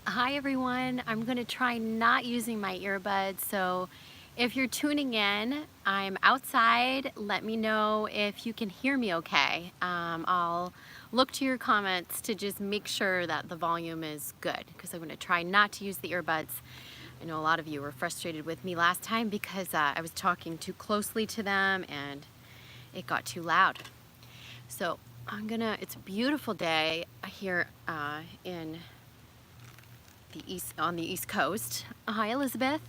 Hi everyone, I'm going to try not using my earbuds, so if you're tuning in, I'm outside. Let me know if you can hear me okay. I'll look to your comments to just make sure that the volume is good, because I'm going to try not to use the earbuds. I know a lot of you were frustrated with me last time because I was talking too closely to them and it got too loud. So it's a beautiful day here in on the East Coast. Hi, Elizabeth.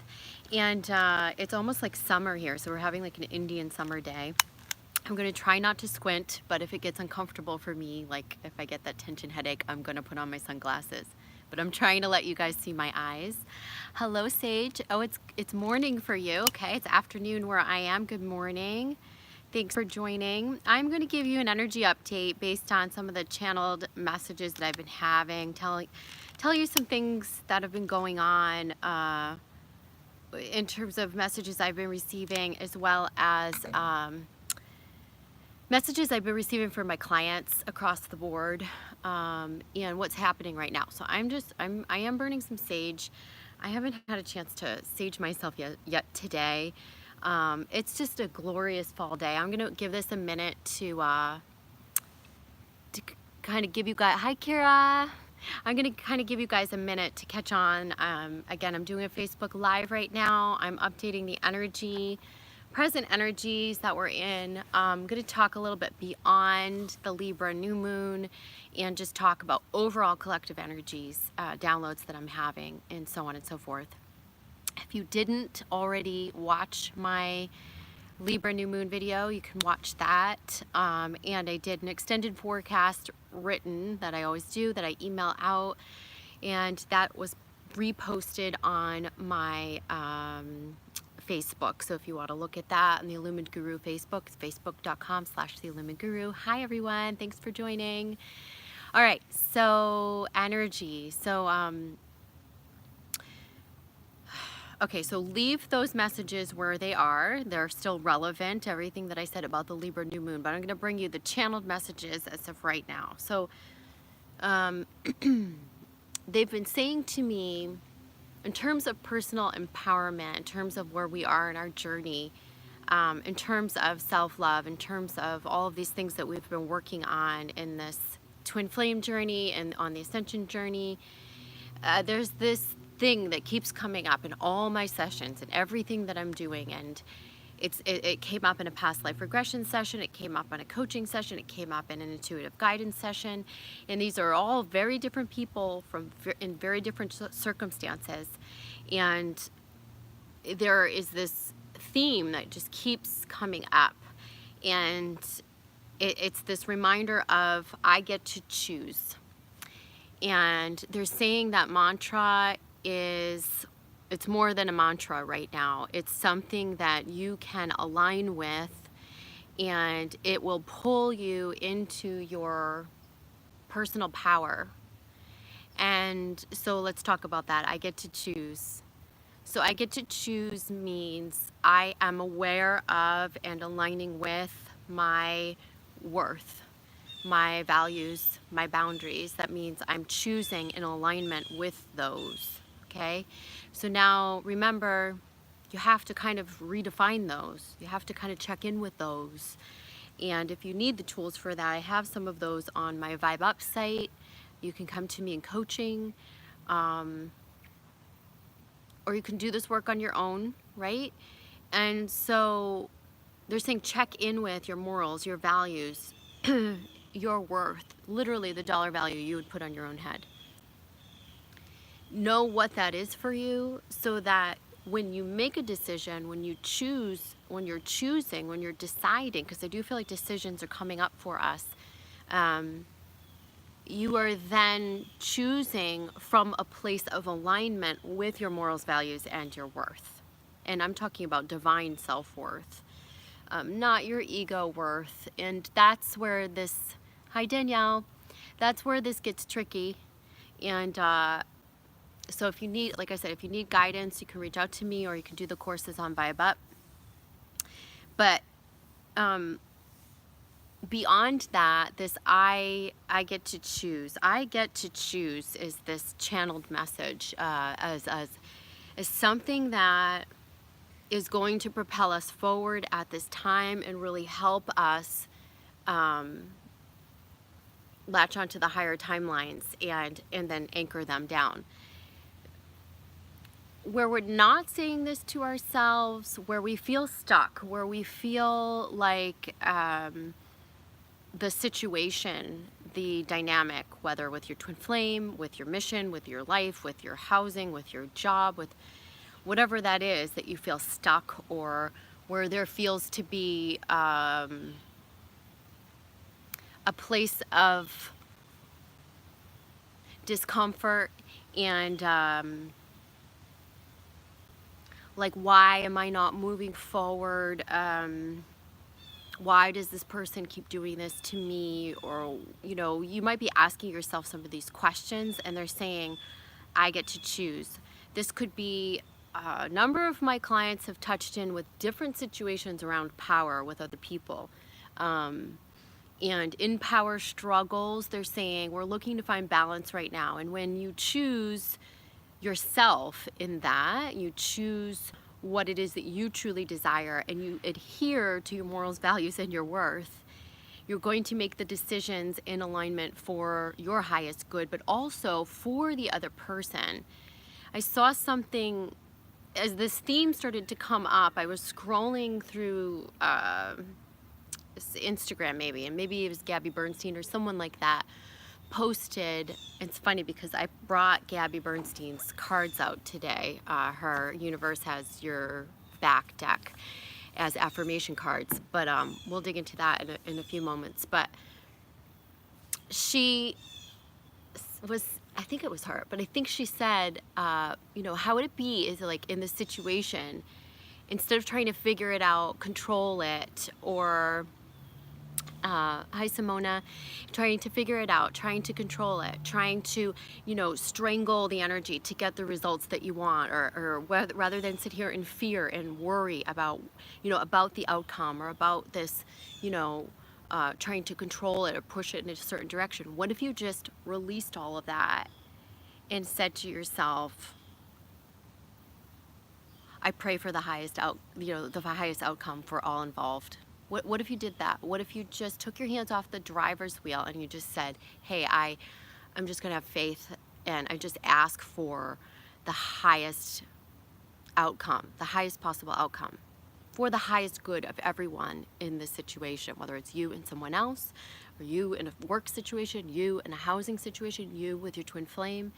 And it's almost like summer here, so we're having like an Indian summer day. I'm gonna try not to squint, but if it gets uncomfortable for me, like if I get that tension headache, I'm gonna put on my sunglasses. But I'm trying to let you guys see my eyes. Hello, Sage. Oh, it's morning for you. Okay, it's afternoon where I am. Good morning. Thanks for joining. I'm going to give you an energy update based on some of the channeled messages that I've been having, tell you some things that have been going on in terms of messages I've been receiving, as well as messages I've been receiving from my clients across the board, and what's happening right now. So I am burning some sage. I haven't had a chance to sage myself yet today. It's just a glorious fall day. I'm gonna give this a minute to kind of give you guys, hi Kira. I'm gonna kind of give you guys a minute to catch on. Again, I'm doing a Facebook Live right now. I'm updating the present energies that we're in. I'm gonna talk a little bit beyond the Libra new moon and just talk about overall collective energies, downloads that I'm having, and so on and so forth. If you didn't already watch my Libra new moon video, you can watch that. And I did an extended forecast written that I always do, that I email out, and that was reposted on my Facebook. So if you want to look at that on the Illumined Guru Facebook, it's facebook.com/the Illumined Guru. Hi everyone, thanks for joining. All right, so energy. Okay, so leave those messages where they are. They're still relevant, everything that I said about the Libra new moon, but I'm going to bring you the channeled messages as of right now. So they've been saying to me, in terms of personal empowerment, in terms of where we are in our journey, in terms of self-love, in terms of all of these things that we've been working on in this twin flame journey and on the ascension journey, there's this thing that keeps coming up in all my sessions and everything that I'm doing, and it came up in a past life regression session, it came up on a coaching session, it came up in an intuitive guidance session, and these are all very different people in very different circumstances, and there is this theme that just keeps coming up, and it's this reminder of I get to choose. And they're saying that mantra it's more than a mantra right now. It's something that you can align with, and it will pull you into your personal power. And so let's talk about that. I get to choose. So I get to choose means I am aware of and aligning with my worth, my values, my boundaries. That means I'm choosing in alignment with those. Okay, so now remember, you have to kind of redefine those. You have to kind of check in with those. And if you need the tools for that, I have some of those on my Vibe Up site. You can come to me in coaching, or you can do this work on your own, right? And so they're saying check in with your morals, your values, your worth, literally the dollar value you would put on your own head. Know what that is for you, so that when you make a decision, when you're choosing, when you're deciding, because I do feel like decisions are coming up for us, you are then choosing from a place of alignment with your morals, values, and your worth. And I'm talking about divine self-worth, not your ego worth. And that's where this, hi Danielle, that's where this gets tricky. And so if you need, like I said, if you need guidance, you can reach out to me, or you can do the courses on Vibe Up. But beyond that, this I get to choose. I get to choose is this channeled message, as something that is going to propel us forward at this time and really help us latch onto the higher timelines and then anchor them down. Where we're not saying this to ourselves, where we feel stuck, where we feel like the situation, the dynamic, whether with your twin flame, with your mission, with your life, with your housing, with your job, with whatever that is that you feel stuck, or where there feels to be a place of discomfort and like, why am I not moving forward? Why does this person keep doing this to me? Or, you know, you might be asking yourself some of these questions, and they're saying, I get to choose. This could be a number of my clients have touched in with different situations around power with other people. And in power struggles, they're saying, we're looking to find balance right now. And when you choose yourself in that, you choose what it is that you truly desire, and you adhere to your morals, values, and your worth, you're going to make the decisions in alignment for your highest good, but also for the other person. I saw something as this theme started to come up. I was scrolling through Instagram maybe, and maybe it was Gabby Bernstein or someone like that posted. It's funny because I brought Gabby Bernstein's cards out today. Her universe has your back deck as affirmation cards, but we'll dig into that in a few moments. But she was, I think it was her, but I think she said, you know, how would it be is like in this situation, instead of trying to figure it out, control it, or hi Simona, trying to figure it out, trying to control it, trying to, you know, strangle the energy to get the results that you want, or rather than sit here in fear and worry about, you know, about the outcome, or about this, you know, trying to control it or push it in a certain direction. What if you just released all of that and said to yourself, I pray for the highest the highest outcome for all involved. What if you did that? What if you just took your hands off the driver's wheel and you just said, hey, I'm just gonna have faith, and I just ask for the highest outcome, the highest possible outcome, for the highest good of everyone in this situation, whether it's you and someone else, or you in a work situation, you in a housing situation, you with your twin flame.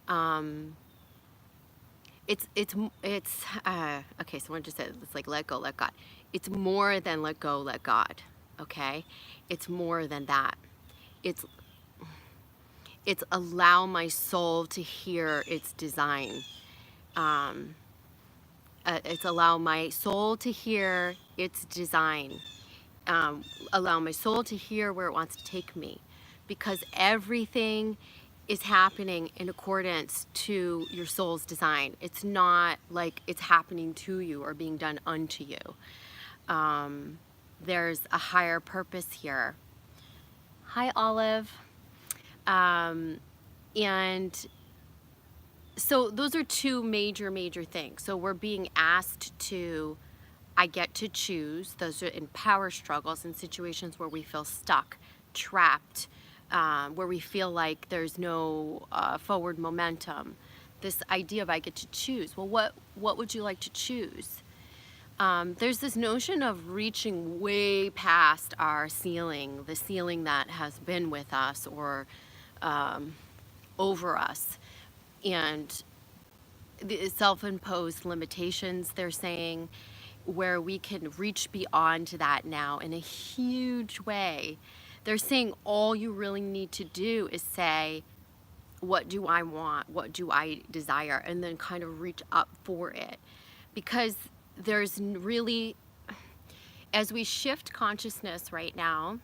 Okay, someone just said it's like let go, let God. It's more than let go, let God. Okay, it's more than that. It's allow my soul to hear its design. It's allow my soul to hear its design. Allow my soul to hear where it wants to take me, because everything is happening in accordance to your soul's design. It's not like it's happening to you or being done unto you. There's a higher purpose here. Hi, Olive. And so those are two major things. So we're being asked to, I get to choose. Those are in power struggles, in situations where we feel stuck, trapped, where we feel like there's no forward momentum. This idea of I get to choose. Well, what would you like to choose? There's this notion of reaching way past our ceiling, the ceiling that has been with us or over us, and the self-imposed limitations, they're saying, where we can reach beyond that now in a huge way. They're saying all you really need to do is say, what do I want? What do I desire? And then kind of reach up for it. Because there's really, as we shift consciousness right now,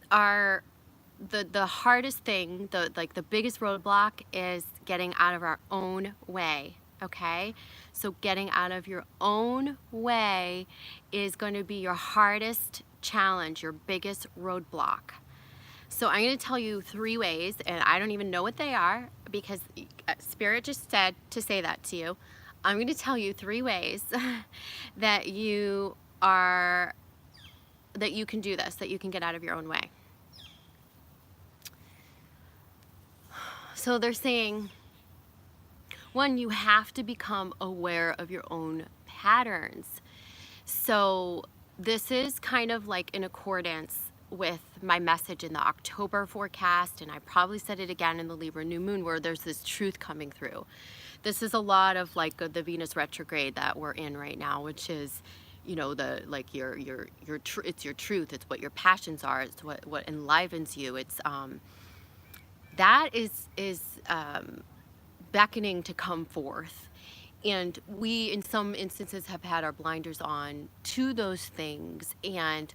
the hardest thing, the biggest roadblock is getting out of our own way. Okay, so getting out of your own way is going to be your hardest challenge, your biggest roadblock. So I'm going to tell you 3 ways, and I don't even know what they are because Spirit just said to say that to you. I'm going to tell you 3 ways that you can do this, that you can get out of your own way. So they're saying, 1, you have to become aware of your own patterns. So this is kind of like in accordance with my message in the October forecast, and I probably said it again in the Libra new moon, where there's this truth coming through. This is a lot of like the Venus retrograde that we're in right now, which is, you know, the like it's your truth, it's what your passions are, it's what enlivens you. It's that is beckoning to come forth. And we, in some instances, have had our blinders on to those things. And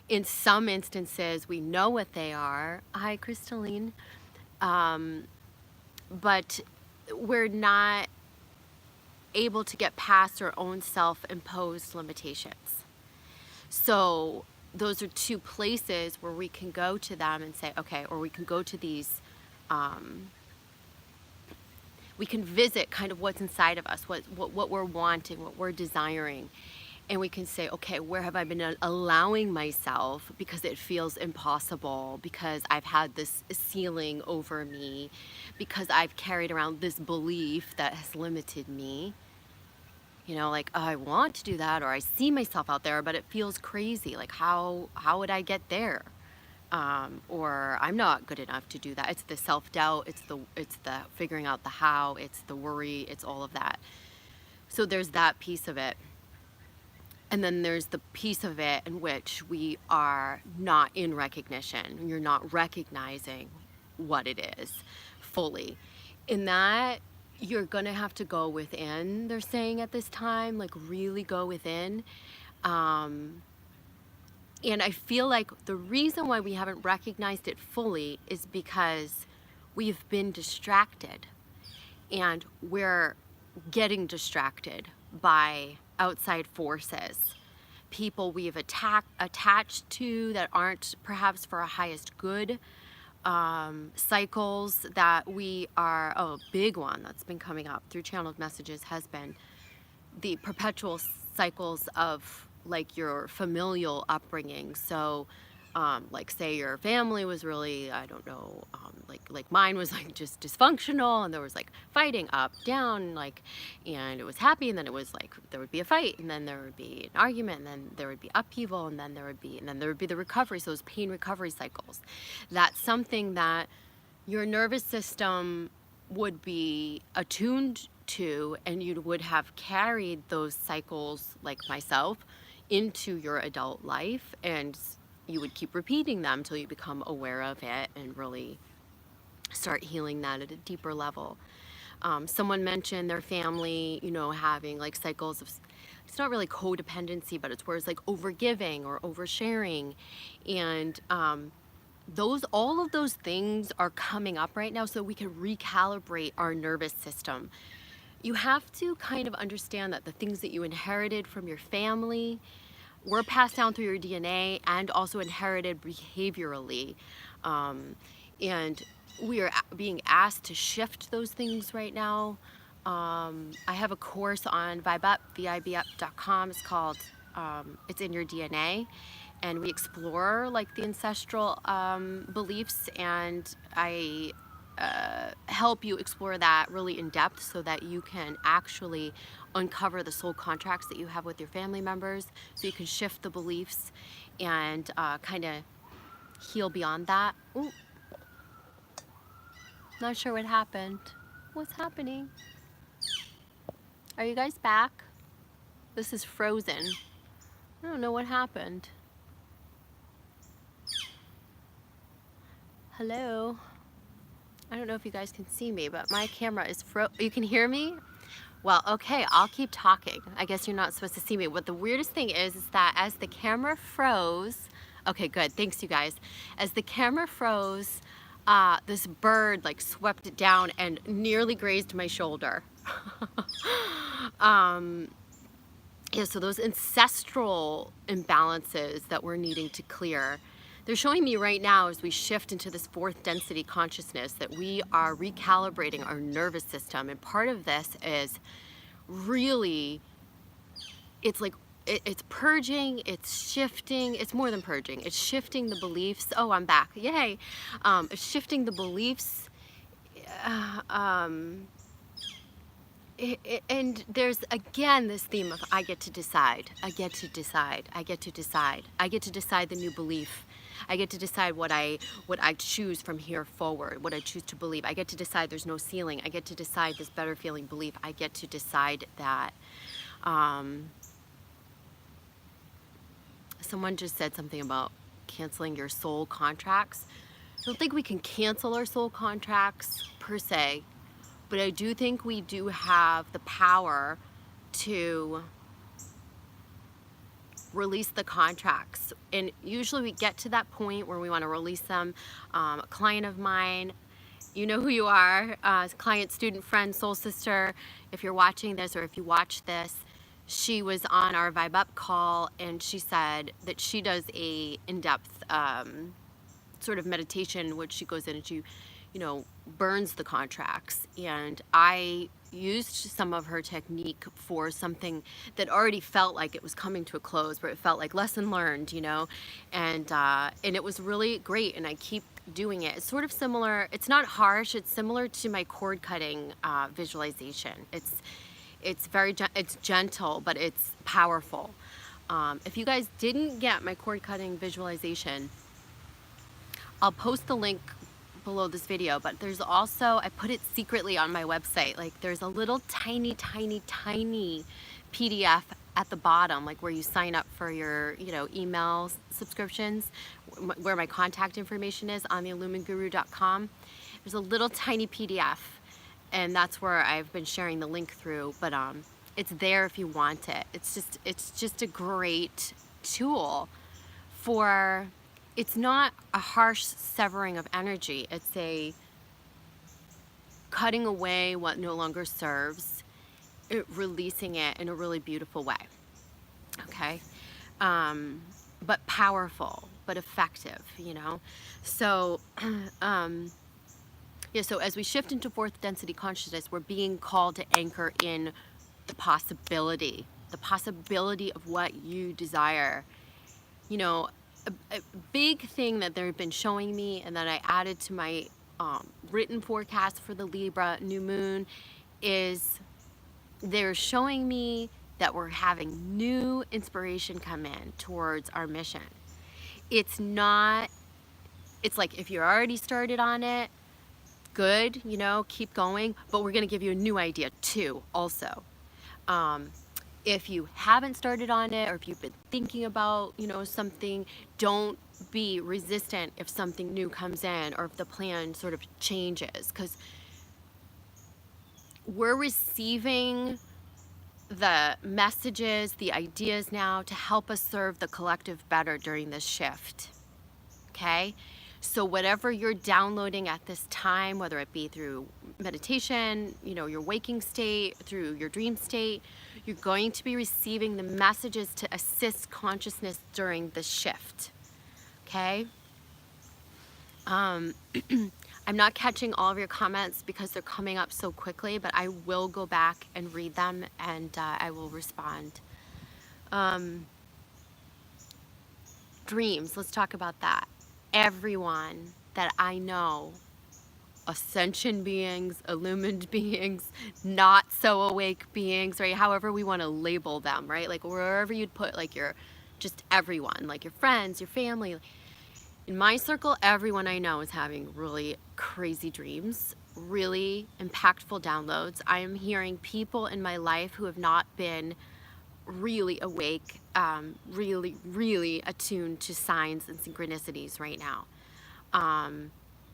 in some instances, we know what they are. Hi, Crystalline. But we're not able to get past our own self-imposed limitations. So those are 2 places where we can go to them and say, okay, or we can go to these, we can visit kind of what's inside of us, what we're wanting, what we're desiring. And we can say, okay, where have I been allowing myself because it feels impossible, because I've had this ceiling over me, because I've carried around this belief that has limited me. You know, like, oh, I want to do that, or I see myself out there, but it feels crazy. Like, how would I get there? Or I'm not good enough to do that. It's the self-doubt, it's the figuring out the how, it's the worry, it's all of that. So there's that piece of it. And then there's the piece of it in which we are not in recognition. You're not recognizing what it is fully. In that, you're gonna have to go within, they're saying at this time, like really go within. And I feel like the reason why we haven't recognized it fully is because we've been distracted, and we're getting distracted by outside forces, people we've attached to that aren't perhaps for our highest good, cycles that we are, a big one that's been coming up through channeled messages has been the perpetual cycles of like your familial upbringing. So like say your family was really, I don't know, like mine was like just dysfunctional, and there was like fighting up, down, like, and it was happy, and then it was like there would be a fight, and then there would be an argument, and then there would be upheaval, and then there would be the recovery. So those pain recovery cycles. That's something that your nervous system would be attuned to, and you would have carried those cycles, like myself, into your adult life, and you would keep repeating them until you become aware of it and really start healing that at a deeper level. Someone mentioned their family, you know, having like cycles of, it's not really codependency, but it's where it's like overgiving or oversharing, and all of those things are coming up right now, so we can recalibrate our nervous system. You have to kind of understand that the things that you inherited from your family were passed down through your DNA and also inherited behaviorally. And we are being asked to shift those things right now. I have a course on VibeUp, vibup.com. It's called It's in Your DNA. And we explore like the ancestral beliefs, and I help you explore that really in depth so that you can actually uncover the soul contracts that you have with your family members, so you can shift the beliefs and kind of heal beyond that. Ooh. Not sure what happened. What's happening? Are you guys back? This is frozen. I don't know what happened. Hello? I don't know if you guys can see me, but my camera is you can hear me? Well, okay, I'll keep talking. I guess you're not supposed to see me. What the weirdest thing is that as the camera froze, okay, good, thanks you guys. As the camera froze, this bird like swept it down and nearly grazed my shoulder. Yeah, so those ancestral imbalances that we're needing to clear, they're showing me right now as we shift into this fourth density consciousness that we are recalibrating our nervous system. And part of this is really, it's like, it's purging, it's shifting, it's more than purging, it's shifting the beliefs. Oh, I'm back, yay. It's shifting the beliefs. And there's again this theme of I get to decide, I get to decide, I get to decide, I get to decide the new belief. I get to decide what I choose from here forward, what I choose to believe. I get to decide there's no ceiling. I get to decide this better feeling belief. I get to decide that. Someone just said something about canceling your soul contracts. I don't think we can cancel our soul contracts per se, but I do think we do have the power to release the contracts. And usually we get to that point where we want to release them. A client of mine, you know who you are, client, student, friend, soul sister, if you're watching this or if you watch this, she was on our Vibe Up call and she said that she does a in-depth sort of meditation, which she goes in and she, you know, burns the contracts. And I used some of her technique for something that already felt like it was coming to a close, where it felt like lesson learned, you know, and it was really great. And I keep doing it. It's sort of similar. It's not harsh. It's similar to my cord cutting visualization. It's very it's gentle, but it's powerful. If you guys didn't get my cord cutting visualization, I'll post the link below this video, but there's also, I put it secretly on my website. Like there's a little tiny PDF at the bottom, like where you sign up for your, you know, email subscriptions, where my contact information is on theilluminguru.com. There's a little tiny PDF, and that's where I've been sharing the link through, but it's there if you want it. It's just a great tool for, it's not a harsh severing of energy. It's a cutting away what no longer serves, releasing it in a really beautiful way. Okay? But powerful, but effective, you know? So, yeah, so as we shift into fourth density consciousness, we're being called to anchor in the possibility of what you desire. You know, a big thing that they've been showing me and that I added to my written forecast for the Libra new moon is they're showing me that we're having new inspiration come in towards our mission. It's like if you're already started on it, good, you know, keep going, but we're going to give you a new idea too also. If you haven't started on it, or if you've been thinking about, you know, something, don't be resistant if something new comes in or if the plan sort of changes, because we're receiving the messages, the ideas now to help us serve the collective better during this shift. Okay? So whatever you're downloading at this time, whether it be through meditation, you know, your waking state, through your dream state, you're going to be receiving the messages to assist consciousness during the shift. Okay? I'm not catching all of your comments because they're coming up so quickly, but I will go back and read them, and I will respond. Dreams, let's talk about that. Everyone that I know, ascension beings, illumined beings, not so awake beings, right? However we want to label them, right? Like wherever you'd put like just everyone, like your friends, your family. In my circle, everyone I know is having really crazy dreams, really impactful downloads. I am hearing people in my life who have not been really awake, really attuned to signs and synchronicities right now.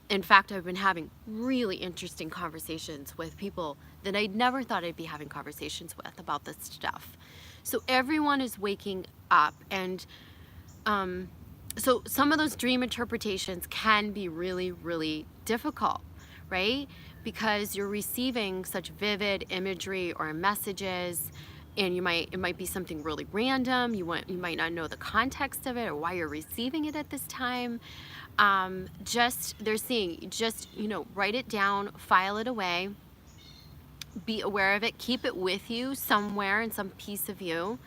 In fact, I've been having really interesting conversations with people that I never thought I'd be having conversations with about this stuff. So everyone is waking up, and so some of those dream interpretations can be really difficult, right? Because you're receiving such vivid imagery or messages and it might be something really random. You might not know the context of it or why you're receiving it at this time. They're saying, just, write it down, file it away, be aware of it, keep it with you somewhere in some piece of you.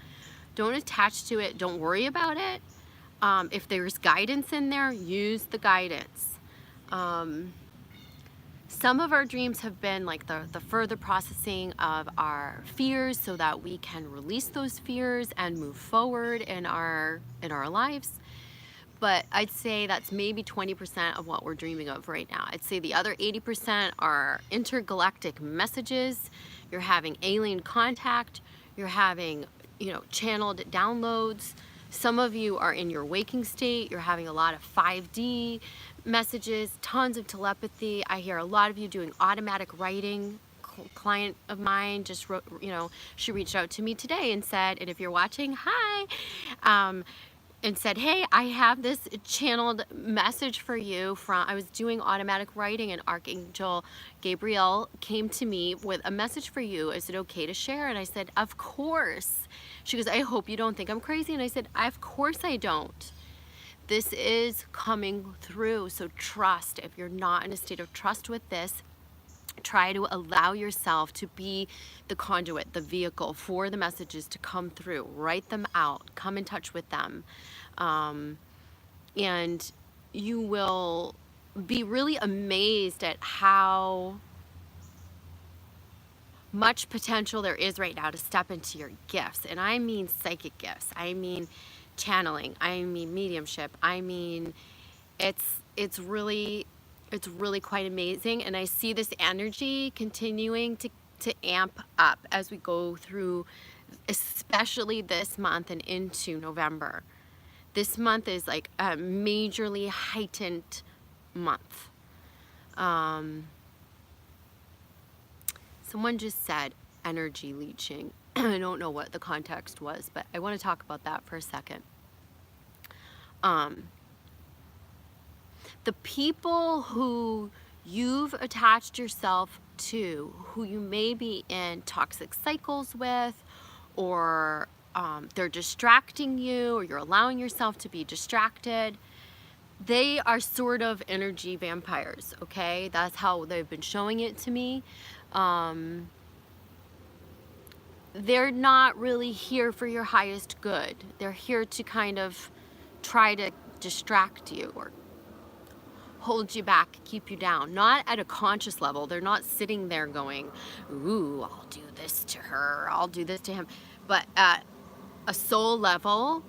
Don't attach to it. Don't worry about it. If there's guidance in there, use the guidance. Some of our dreams have been like the further processing of our fears so that we can release those fears and move forward in our lives. But I'd say that's maybe 20% of what we're dreaming of right now. I'd say the other 80% are intergalactic messages. You're having alien contact. You're having, channeled downloads. Some of you are in your waking state. You're having a lot of 5D messages, tons of telepathy. I hear a lot of you doing automatic writing. Client of mine just wrote, she reached out to me today and said, and if you're watching, hi, and said, hey, I have this channeled message for you I was doing automatic writing, and Archangel Gabriel came to me with a message for you. Is it okay to share? And I said, of course. She goes, I hope you don't think I'm crazy. And I said, of course I don't. This is coming through, so trust. If you're not in a state of trust with this, try to allow yourself to be the conduit, the vehicle for the messages to come through. Write them out. Come in touch with them. And you will be really amazed at how much potential there is right now to step into your gifts. And I mean psychic gifts. I mean channeling. I mean mediumship. I mean, it's really quite amazing. And I see this energy continuing to amp up as we go through, especially this month and into November. This month is like a majorly heightened month. Someone just said energy leaching. I don't know what the context was, but I want to talk about that for a second. The people who you've attached yourself to, who you may be in toxic cycles with, or they're distracting you, or you're allowing yourself to be distracted, they are sort of energy vampires, okay? That's how they've been showing it to me. They're not really here for your highest good. They're here to kind of try to distract you or hold you back, keep you down. Not at a conscious level. They're not sitting there going, ooh, I'll do this to her, I'll do this to him. But at a soul level,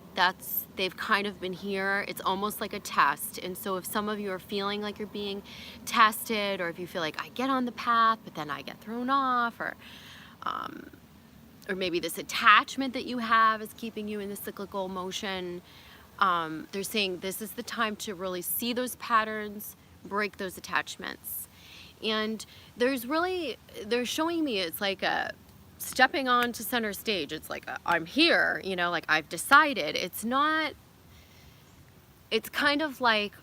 they've kind of been here. It's almost like a test. And so if some of you are feeling like you're being tested, or if you feel like I get on the path, but then I get thrown off, or maybe this attachment that you have is keeping you in the cyclical motion, they're saying this is the time to really see those patterns, break those attachments. And they're showing me it's like a stepping on to center stage. It's like I'm here, like I've decided. It's kind of like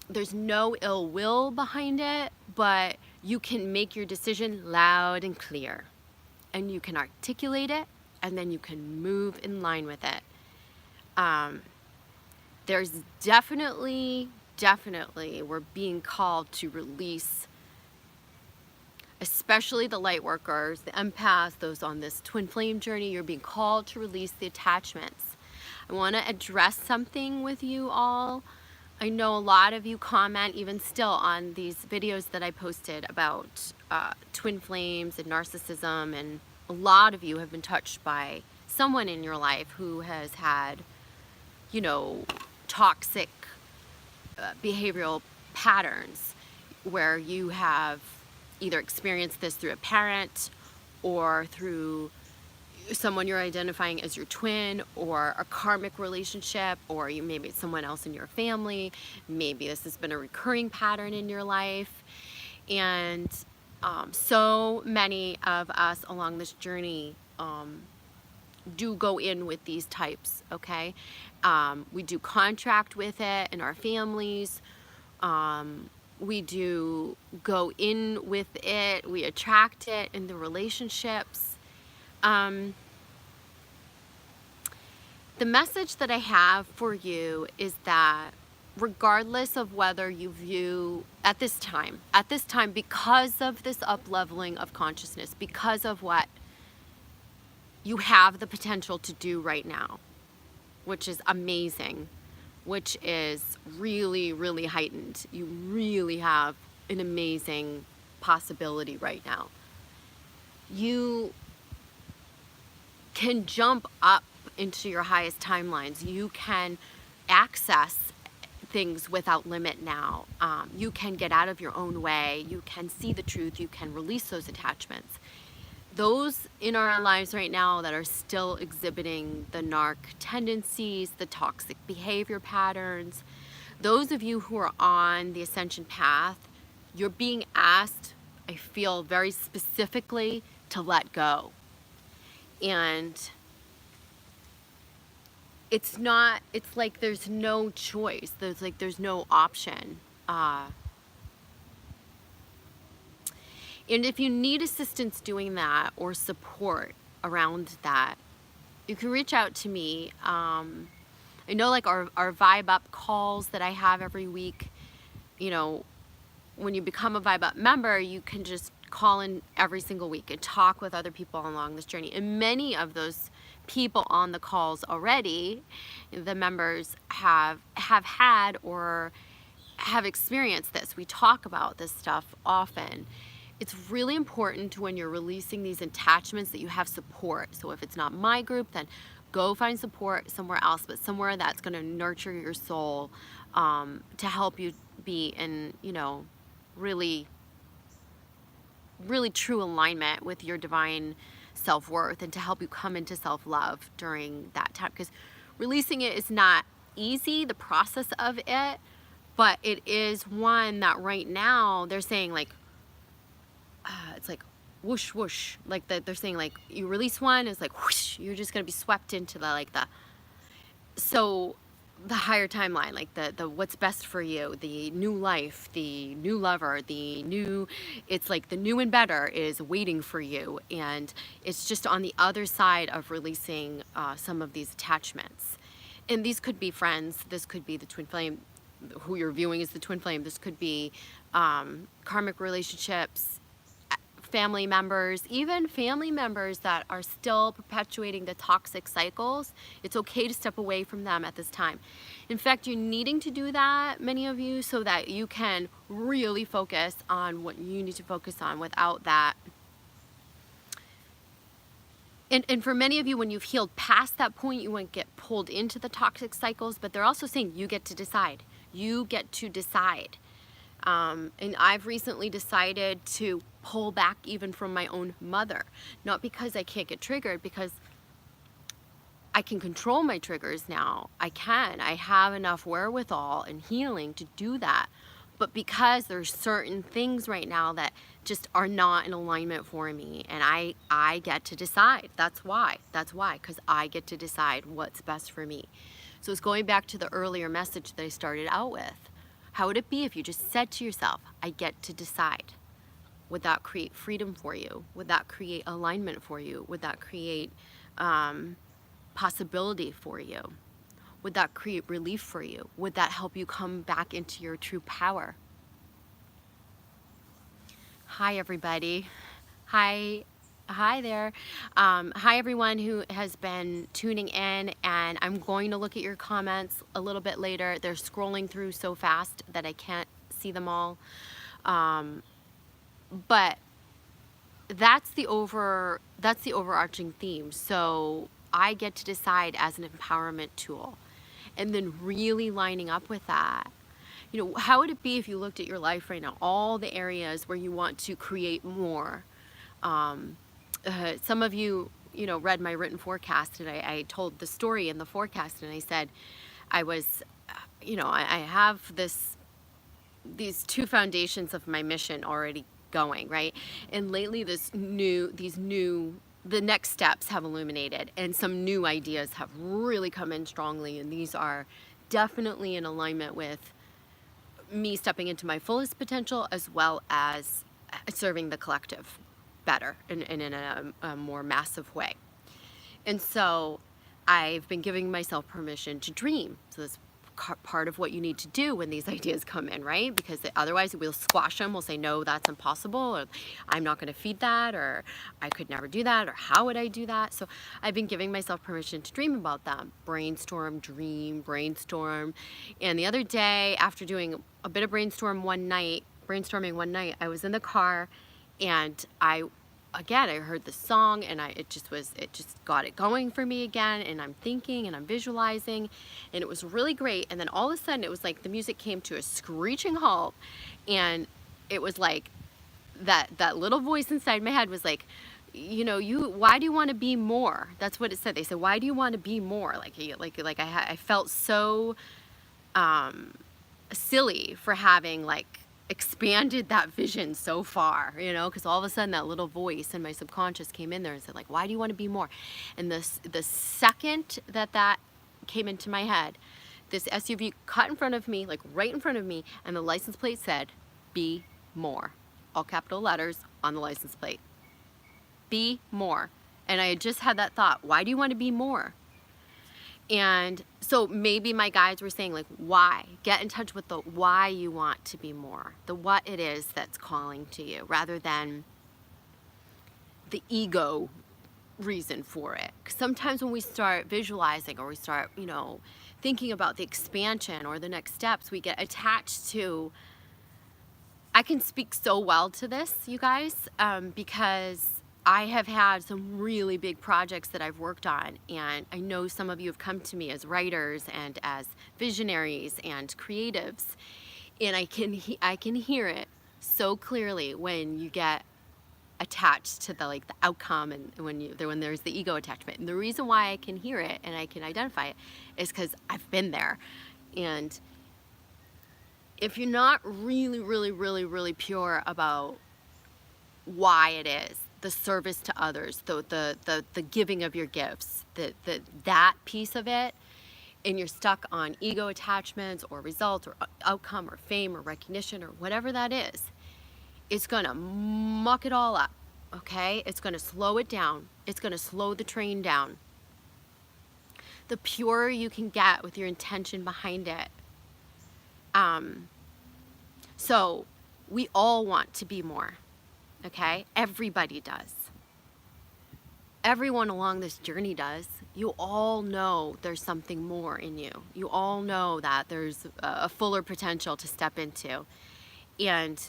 there's no ill will behind it, but you can make your decision loud and clear, and you can articulate it, and then you can move in line with it. There's definitely we're being called to release, especially the light workers, the empaths, those on this twin flame journey. You're being called to release the attachments. I want to address something with you all. I know a lot of you comment even still on these videos that I posted about twin flames and narcissism, and a lot of you have been touched by someone in your life who has had, toxic behavioral patterns, where you have either experienced this through a parent or through someone you're identifying as your twin, or a karmic relationship, or maybe it's someone else in your family. Maybe this has been a recurring pattern in your life. And so many of us along this journey do go in with these types, okay? We do contract with it in our families. We do go in with it. We attract it in the relationships. The message that I have for you is that regardless of whether you view at this time, because of this up-leveling of consciousness, because of what you have the potential to do right now, which is amazing, which is really, really heightened. You really have an amazing possibility right now. You can jump up into your highest timelines. You can access things without limit now. You can get out of your own way. You can see the truth. You can release those attachments. Those in our lives right now that are still exhibiting the narc tendencies, the toxic behavior patterns, those of you who are on the ascension path, you're being asked, I feel very specifically, to let go. And it's like there's no choice. There's no option. And if you need assistance doing that or support around that, you can reach out to me. I know like our Vibe Up calls that I have every week, you know, when you become a Vibe Up member, you can just call in every single week and talk with other people along this journey. And many of those people on the calls already, the members have had or have experienced this. We talk about this stuff often. It's really important when you're releasing these attachments that you have support. So if it's not my group, then go find support somewhere else, but somewhere that's going to nurture your soul, to help you be in, you know, really true alignment with your divine self-worth, and to help you come into self-love during that time. Because releasing it is not easy, the process of it, but it is one that right now they're saying like, it's like whoosh whoosh, like that they're saying like you release one, it's like whoosh, you're just gonna be swept into the higher timeline, like the what's best for you, the new life, the new lover, it's like the new and better is waiting for you. And it's just on the other side of releasing some of these attachments. And these could be friends, this could be the twin flame, who you're viewing as the twin flame, this could be karmic relationships, family members, even family members that are still perpetuating the toxic cycles. It's okay to step away from them at this time. In fact, you're needing to do that, many of you, so that you can really focus on what you need to focus on without that. And for many of you, when you've healed past that point, you won't get pulled into the toxic cycles, but they're also saying you get to decide. You get to decide. And I've recently decided to pull back even from my own mother, not because I can't get triggered, because I can control my triggers now. I have enough wherewithal and healing to do that, but because there's certain things right now that just are not in alignment for me, and I get to decide. That's why, because I get to decide what's best for me. So it's going back to the earlier message that I started out with. How would it be if you just said to yourself, I get to decide? Would that create freedom for you? Would that create alignment for you? Would that create possibility for you? Would that create relief for you? Would that help you come back into your true power? Hi, everybody. Hi there. Hi, everyone who has been tuning in, and I'm going to look at your comments a little bit later. They're scrolling through so fast that I can't see them all. But that's the overarching theme. So I get to decide as an empowerment tool, and then really lining up with that. You know, how would it be if you looked at your life right now, all the areas where you want to create more? Some of you, read my written forecast, and I told the story in the forecast, and I said I was, I have these two foundations of my mission already going, right? And lately the next steps have illuminated, and some new ideas have really come in strongly, and these are definitely in alignment with me stepping into my fullest potential, as well as serving the collective better and in a more massive way. And so I've been giving myself permission to dream. So that's part of what you need to do when these ideas come in, right? Because otherwise we'll squash them. We'll say, no, that's impossible, or I'm not going to feed that, or I could never do that, or how would I do that? So I've been giving myself permission to dream about them. Brainstorm, dream, brainstorm. And the other day, after doing a bit of brainstorming one night, I was in the car, and I heard the song, and it just got it going for me again, and I'm thinking and I'm visualizing, and it was really great. And then all of a sudden it was like the music came to a screeching halt, and it was like that little voice inside my head was like, why do you want to be more? That's what it said. They said, why do you want to be more? I felt so silly for having expanded that vision so far, because all of a sudden that little voice in my subconscious came in there and said, why do you want to be more? And the second that came into my head, this SUV cut in front of me, right in front of me, and the license plate said, "Be more," all capital letters on the license plate. Be more. And I had just had that thought, why do you want to be more? And so maybe my guides were saying, why? Get in touch with the why you want to be more, the what it is that's calling to you, rather than the ego reason for it. 'Cause sometimes when we start visualizing, or we start, thinking about the expansion or the next steps, we get attached to, I can speak so well to this, you guys, because I have had some really big projects that I've worked on, and I know some of you have come to me as writers and as visionaries and creatives, and I can hear it so clearly when you get attached to the outcome, and when there's the ego attachment. And the reason why I can hear it and I can identify it is because I've been there. And if you're not really, really, really, really pure about why it is, the service to others, the giving of your gifts, that piece of it, and you're stuck on ego attachments or results or outcome or fame or recognition or whatever that is, it's gonna muck it all up, okay? It's gonna slow it down. It's gonna slow the train down. The purer you can get with your intention behind it. So we all want to be more. Okay? Everybody does. Everyone along this journey does. You all know there's something more in you. You all know that there's a fuller potential to step into. And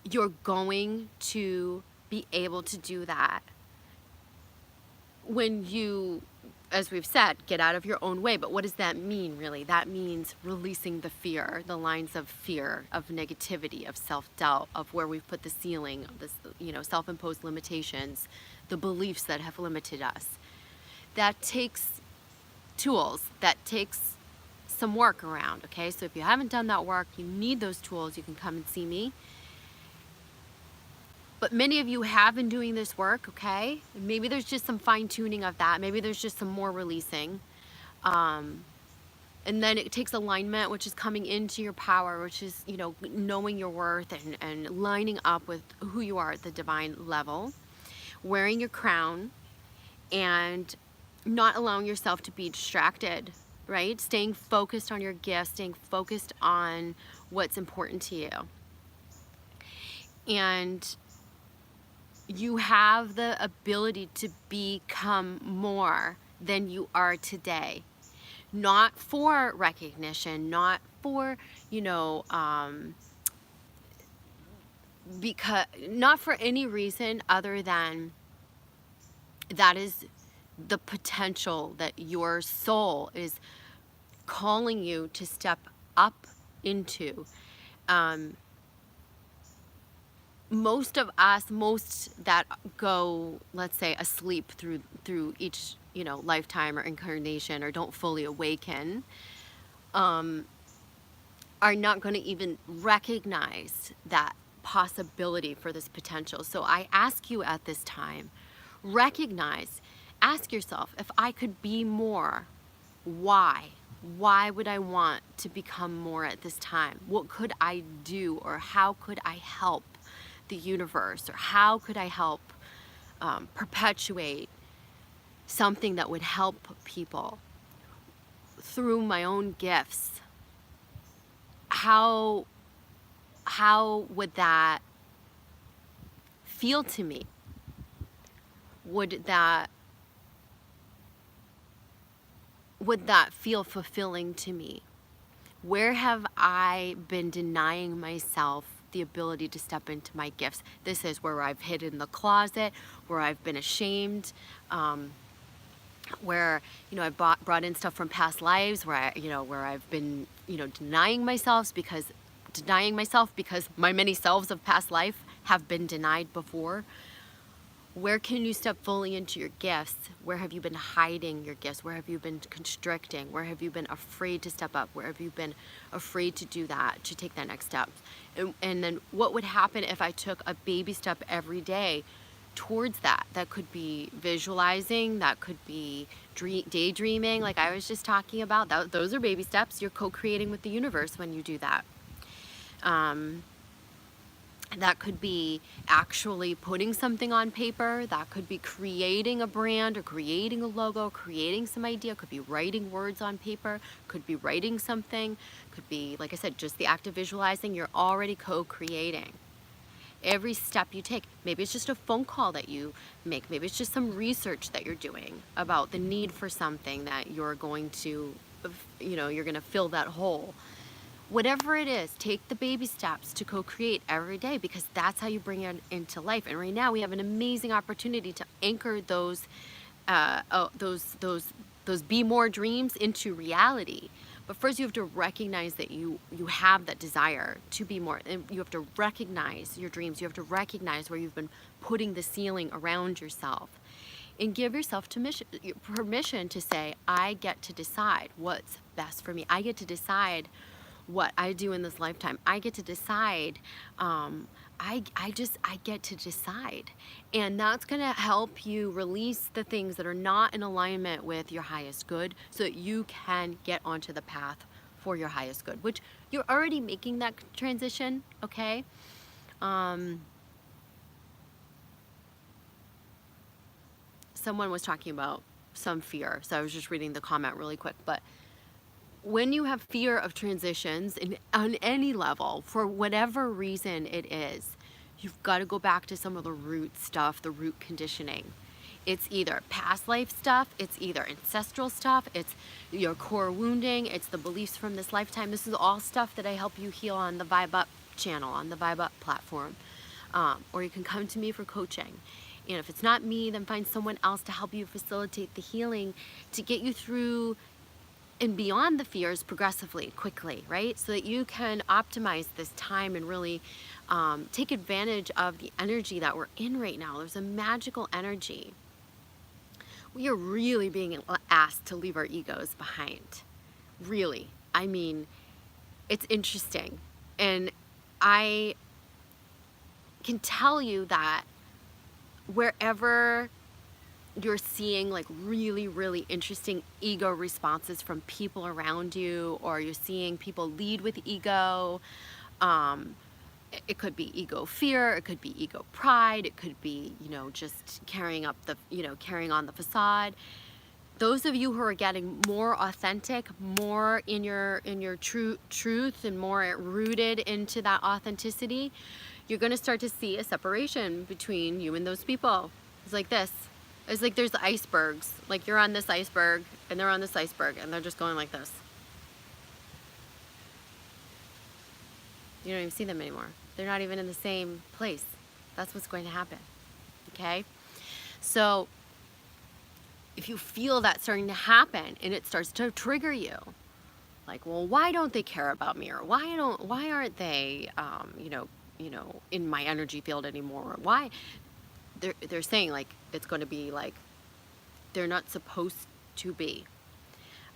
you're going to be able to do that when you, as we've said, get out of your own way. But what does that mean, really? That means releasing the fear, the lines of fear, of negativity, of self-doubt, of where we've put the ceiling, of this, self-imposed limitations, the beliefs that have limited us. That takes tools. That takes some work around, okay? So if you haven't done that work, you need those tools, you can come and see me. But many of you have been doing this work, okay? Maybe there's just some fine-tuning of that. Maybe there's just some more releasing. And then it takes alignment, which is coming into your power, which is, knowing your worth and lining up with who you are at the divine level, wearing your crown, and not allowing yourself to be distracted, right? Staying focused on your gifts, staying focused on what's important to you. And you have the ability to become more than you are today. Not for recognition, not for, not for any reason other than that is the potential that your soul is calling you to step up into. Most of us, most that go, let's say, asleep through each, lifetime or incarnation, or don't fully awaken, are not going to even recognize that possibility for this potential. So I ask you at this time, ask yourself, if I could be more, why? Why would I want to become more at this time? What could I do, or how could I help the universe, or how could I help perpetuate something that would help people through my own gifts, how would that feel to me? Would that feel fulfilling to me? Where have I been denying myself the ability to step into my gifts? This is where I've hid in the closet, where I've been ashamed, where, I've brought in stuff from past lives, where I've been, denying myself because my many selves of past life have been denied before. Where can you step fully into your gifts? Where have you been hiding your gifts? Where have you been constricting? Where have you been afraid to step up? Where have you been afraid to do that, to take that next step? And then what would happen if I took a baby step every day towards that? That could be visualizing, that could be daydreaming, like I was just talking about. Those are baby steps. You're co-creating with the universe when you do that. That could be actually putting something on paper. That could be creating a brand or creating a logo, creating some idea. Could be writing words on paper. Could be writing something. Could be, like I said, just the act of visualizing. You're already co-creating. Every step you take, maybe it's just a phone call that you make. Maybe it's just some research that you're doing about the need for something that you're going to, you're going to fill that hole. Whatever it is, take the baby steps to co-create every day, because that's how you bring it into life. And right now we have an amazing opportunity to anchor those be more dreams into reality. But first you have to recognize that you have that desire to be more, and you have to recognize your dreams. You have to recognize where you've been putting the ceiling around yourself, and give yourself permission to say, I get to decide what's best for me. I get to decide what I do in this lifetime. I get to decide. I get to decide. And that's going to help you release the things that are not in alignment with your highest good, so that you can get onto the path for your highest good, which you're already making that transition, okay? Someone was talking about some fear, so I was just reading the comment really quick, but when you have fear of transitions on any level, for whatever reason it is, you've got to go back to some of the root stuff, the root conditioning. It's either past life stuff, it's either ancestral stuff, it's your core wounding, it's the beliefs from this lifetime. This is all stuff that I help you heal on the Vibe Up channel, on the Vibe Up platform. Or you can come to me for coaching. And if it's not me, then find someone else to help you facilitate the healing, to get you through and beyond the fears progressively, quickly, right? So that you can optimize this time and really take advantage of the energy that we're in right now. There's a magical energy. We are really being asked to leave our egos behind. Really. I mean, it's interesting. And I can tell you that wherever you're seeing like really, really interesting ego responses from people around you, or you're seeing people lead with ego. It could be ego fear, it could be ego pride, it could be, just carrying on the facade. Those of you who are getting more authentic, more in your truth, and more rooted into that authenticity, you're going to start to see a separation between you and those people. It's like this. It's like there's icebergs. Like you're on this iceberg and they're on this iceberg, and they're just going like this. You don't even see them anymore. They're not even in the same place. That's what's going to happen. Okay? So if you feel that starting to happen and it starts to trigger you, like, well, why don't they care about me? Or why aren't they in my energy field anymore? Or why? They're saying like it's going to be like they're not supposed to be.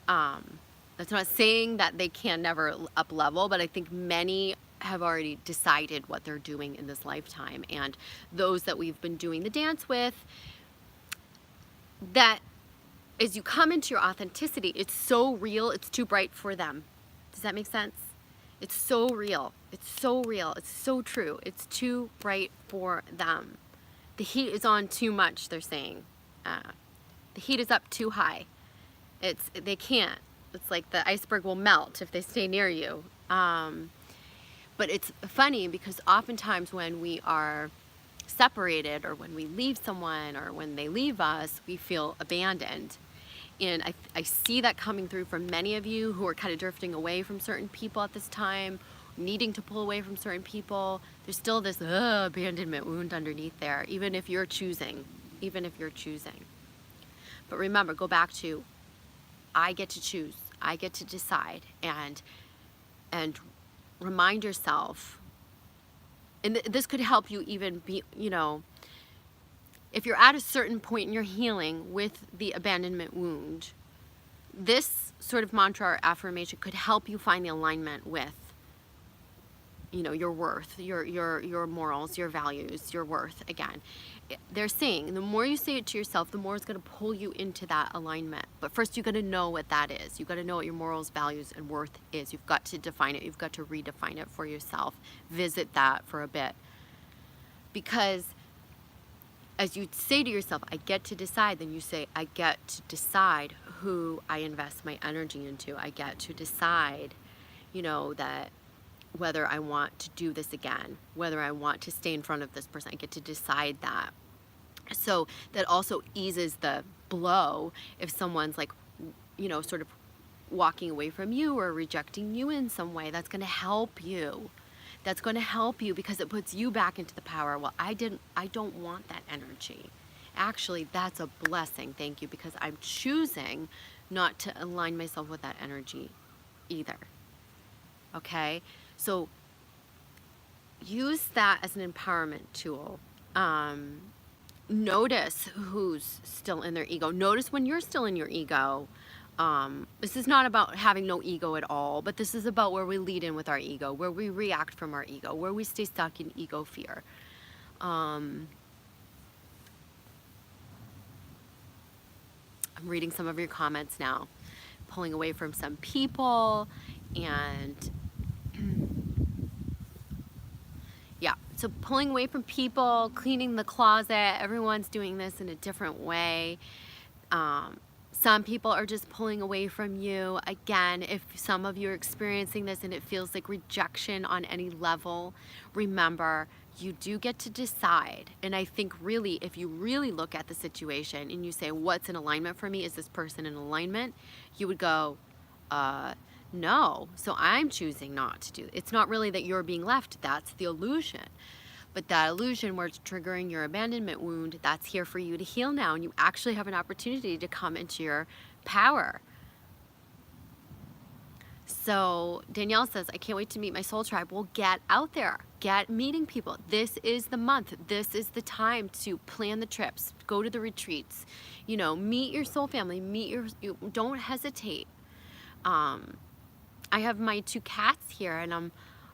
That's not saying that they can never up level, but I think many have already decided what they're doing in this lifetime. And those that we've been doing the dance with, that as you come into your authenticity, it's so real, it's too bright for them. Does that make sense? It's so real. It's so real. It's so true. It's too bright for them. The heat is on too much, they're saying. The heat is up too high. They can't. It's like the iceberg will melt if they stay near you. But it's funny because oftentimes when we are separated, or when we leave someone, or when they leave us, we feel abandoned. And I see that coming through from many of you who are kind of drifting away from certain people at this time, needing to pull away from certain people. There's still this abandonment wound underneath there, even if you're choosing. But remember, go back to, I get to choose. I get to decide. And remind yourself, and this could help you even be, if you're at a certain point in your healing with the abandonment wound, this sort of mantra or affirmation could help you find the alignment with, your worth, your morals, your values, your worth. Again, they're saying the more you say it to yourself, the more it's going to pull you into that alignment. But first, you got to know what that is. You got to know what your morals, values, and worth is. You've got to define it. You've got to redefine it for yourself. Visit that for a bit. Because as you say to yourself, I get to decide, then you say, I get to decide who I invest my energy into. I get to decide, that whether I want to do this again, whether I want to stay in front of this person. I get to decide that. So that also eases the blow if someone's like, sort of walking away from you or rejecting you in some way. That's going to help you. That's going to help you because it puts you back into the power. Well, I don't want that energy. Actually, that's a blessing. Thank you, because I'm choosing not to align myself with that energy either. Okay? So use that as an empowerment tool. Notice who's still in their ego. Notice when you're still in your ego. This is not about having no ego at all, but this is about where we lead in with our ego, where we react from our ego, where we stay stuck in ego fear. I'm reading some of your comments now, pulling away from some people, and yeah, so pulling away from people, cleaning the closet. Everyone's doing this in a different way. Some people are just pulling away from you. Again, if some of you are experiencing this and it feels like rejection on any level, remember, you do get to decide. And I think really, if you really look at the situation and you say, what's in alignment for me? Is this person in alignment? You would go, no. So I'm choosing not to do it. It's not really that you're being left. That's the illusion. But that illusion where it's triggering your abandonment wound, that's here for you to heal now. And you actually have an opportunity to come into your power. So Danielle says, I can't wait to meet my soul tribe. Well, get out there. Get meeting people. This is the month. This is the time to plan the trips. Go to the retreats. Meet your soul family. Don't hesitate. I have my 2 cats here, and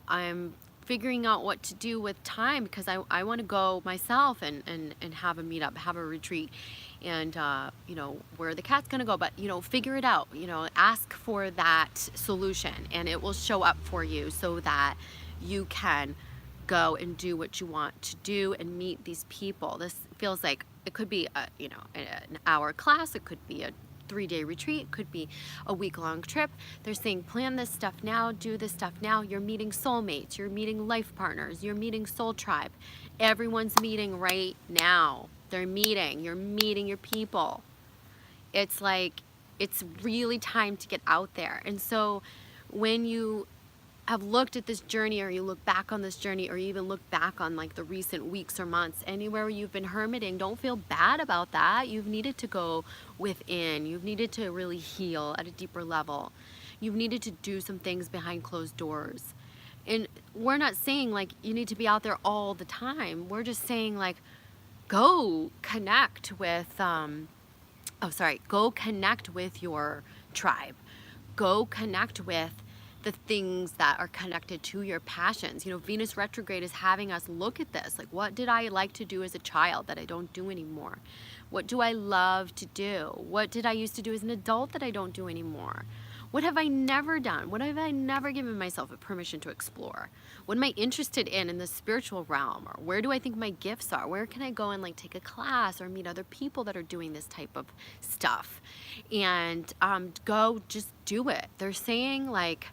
I'm figuring out what to do with time because I want to go myself and have a meetup, have a retreat, and where the cat's gonna go, but figure it out. Ask for that solution and it will show up for you so that you can go and do what you want to do and meet these people. This feels like it could be an hour class, it could be a 3-day retreat, could be a week-long trip. They're saying plan this stuff now, do this stuff now. You're meeting soulmates, you're meeting life partners, you're meeting soul tribe. Everyone's meeting right now. They're meeting, you're meeting your people. It's like, it's really time to get out there. And so when you have looked at this journey, or you look back on this journey, or you even look back on like the recent weeks or months, anywhere where you've been hermiting, don't feel bad about that. You've needed to go within. You've needed to really heal at a deeper level. You've needed to do some things behind closed doors. And we're not saying like you need to be out there all the time. We're just saying like, go connect with, go connect with your tribe. Go connect with the things that are connected to your passions. Venus retrograde is having us look at this. Like, what did I like to do as a child that I don't do anymore? What do I love to do? What did I used to do as an adult that I don't do anymore? What have I never done? What have I never given myself a permission to explore? What am I interested in the spiritual realm? Or where do I think my gifts are? Where can I go and like take a class or meet other people that are doing this type of stuff? And go just do it. They're saying like,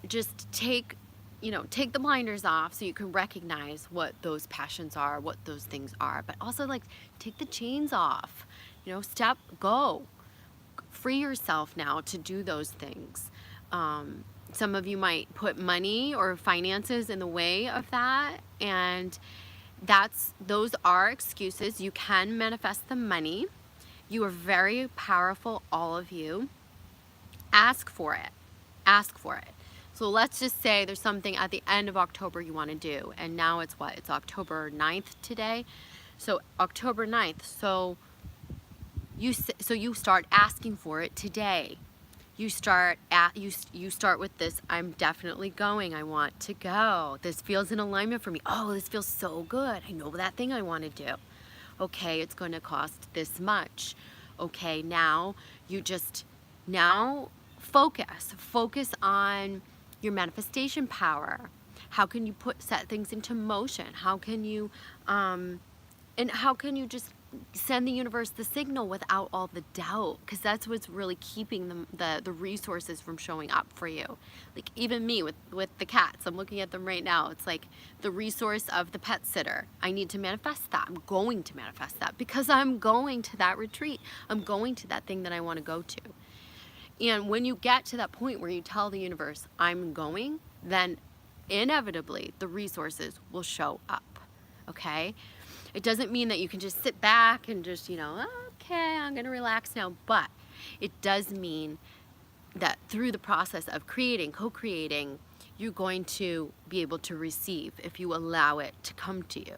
just take the blinders off so you can recognize what those passions are, what those things are, but also like take the chains off, go, free yourself now to do those things. Some of you might put money or finances in the way of that, and those are excuses. You can manifest the money. You are very powerful, all of you. Ask for it. Ask for it. So let's just say there's something at the end of October you want to do, and now it's what? It's October 9th today. So October 9th. So you start asking for it today. You start with this, I'm definitely going. I want to go. This feels in alignment for me. Oh, this feels so good. I know that thing I want to do. Okay, it's going to cost this much. Okay, now focus on your manifestation power. How can you set things into motion? How can you just send the universe the signal without all the doubt? Because that's what's really keeping the resources from showing up for you. Like even me with the cats, I'm looking at them right now. It's like the resource of the pet sitter. I need to manifest that. I'm going to manifest that because I'm going to that retreat. I'm going to that thing that I want to go to. And when you get to that point where you tell the universe, I'm going, then inevitably the resources will show up, okay? It doesn't mean that you can just sit back and just, okay, I'm gonna relax now, but it does mean that through the process of co-creating, you're going to be able to receive if you allow it to come to you.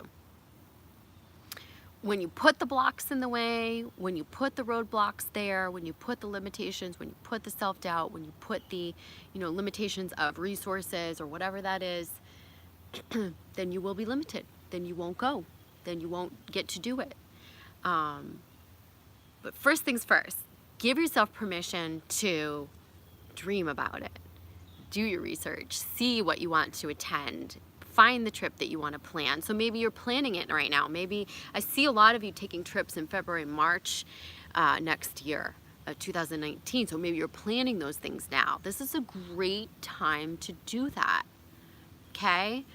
When you put the blocks in the way, when you put the roadblocks there, when you put the limitations, when you put the self-doubt, when you put the, limitations of resources or whatever that is, then you will be limited. Then you won't go. Then you won't get to do it. But first things first, give yourself permission to dream about it. Do your research. See what you want to attend. Find the trip that you want to plan. So maybe you're planning it right now. Maybe I see a lot of you taking trips in February, March next year, 2019. So maybe you're planning those things now. This is a great time to do that. Okay?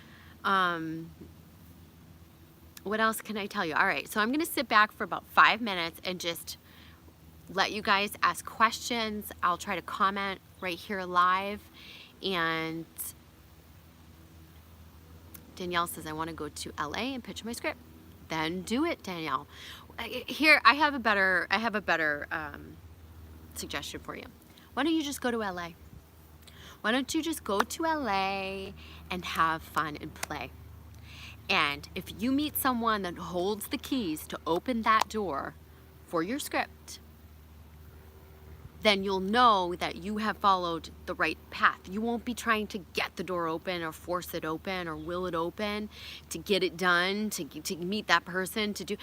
What else can I tell you? All right, so I'm going to sit back for about 5 minutes and just let you guys ask questions. I'll try to comment right here live. And Danielle says, I want to go to LA and pitch my script. Then do it, Danielle. Here, I have a better suggestion for you. Why don't you just go to LA? Why don't you just go to LA and have fun and play? And if you meet someone that holds the keys to open that door for your script, then you'll know that you have followed the right path. You won't be trying to get the door open or force it open or will it open to get it done, to meet that person, to do.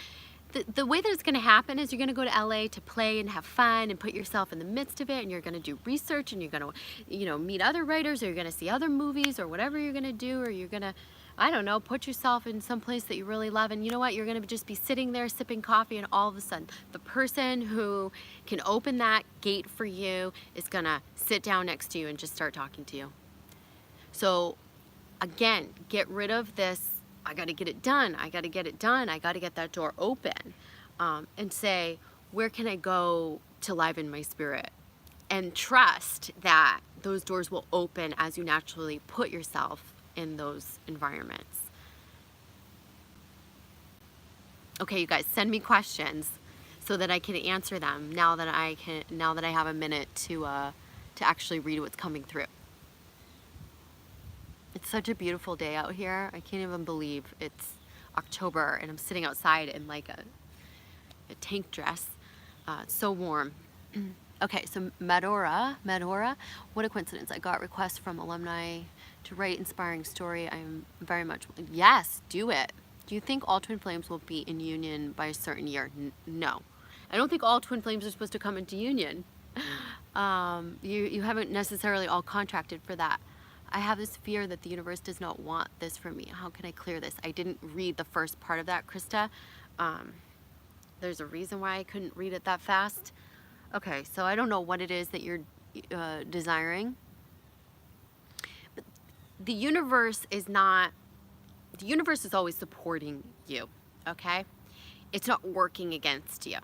The way that it's going to happen is you're going to go to LA to play and have fun and put yourself in the midst of it, and you're going to do research, and you're going to, meet other writers, or you're going to see other movies, or whatever you're going to do, or you're going to, I don't know, put yourself in some place that you really love, and you know what, you're going to just be sitting there sipping coffee, and all of a sudden the person who can open that gate for you is going to sit down next to you and just start talking to you. So again, get rid of this, I got to get it done, I got to get it done, I got to get that door open, and say, where can I go to liven my spirit? And trust that those doors will open as you naturally put yourself in those environments. Okay, you guys, send me questions so that I can answer them now that I have a minute to actually read what's coming through. It's such a beautiful day out here. I can't even believe it's October and I'm sitting outside in like a tank dress. It's so warm. Okay, so Medora, what a coincidence. I got requests from alumni to write inspiring story. I'm very much, yes, do it. Do you think all twin flames will be in union by a certain year? No. I don't think all twin flames are supposed to come into union. You haven't necessarily all contracted for that. I have this fear that the universe does not want this for me. How can I clear this? I didn't read the first part of that, Krista. There's a reason why I couldn't read it that fast. Okay, so I don't know what it is that you're desiring. But the universe is always supporting you, okay? It's not working against you,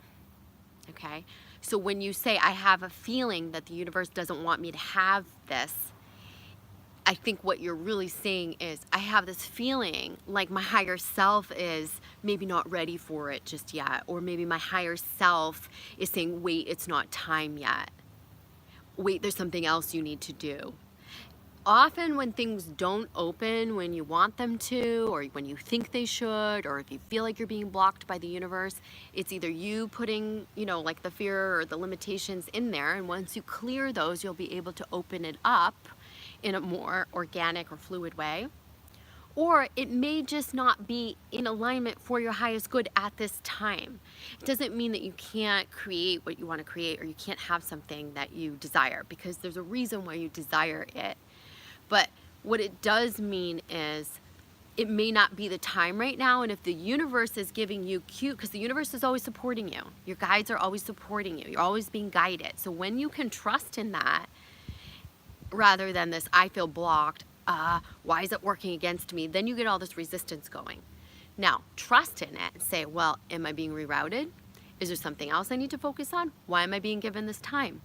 okay? So when you say, I have a feeling that the universe doesn't want me to have this, I think what you're really saying is, I have this feeling like my higher self is maybe not ready for it just yet. Or maybe my higher self is saying, wait, it's not time yet. Wait, there's something else you need to do. Often when things don't open when you want them to, or when you think they should, or if you feel like you're being blocked by the universe, it's either you putting, like the fear or the limitations in there. And once you clear those, you'll be able to open it up in a more organic or fluid way. Or it may just not be in alignment for your highest good at this time. It doesn't mean that you can't create what you want to create, or you can't have something that you desire, because there's a reason why you desire it. But what it does mean is it may not be the time right now. And if the universe is giving you because the universe is always supporting you. Your guides are always supporting you. You're always being guided. So when you can trust in that, rather than this, I feel blocked, why is it working against me? Then you get all this resistance going. Now, trust in it and say, well, am I being rerouted? Is there something else I need to focus on? Why am I being given this time?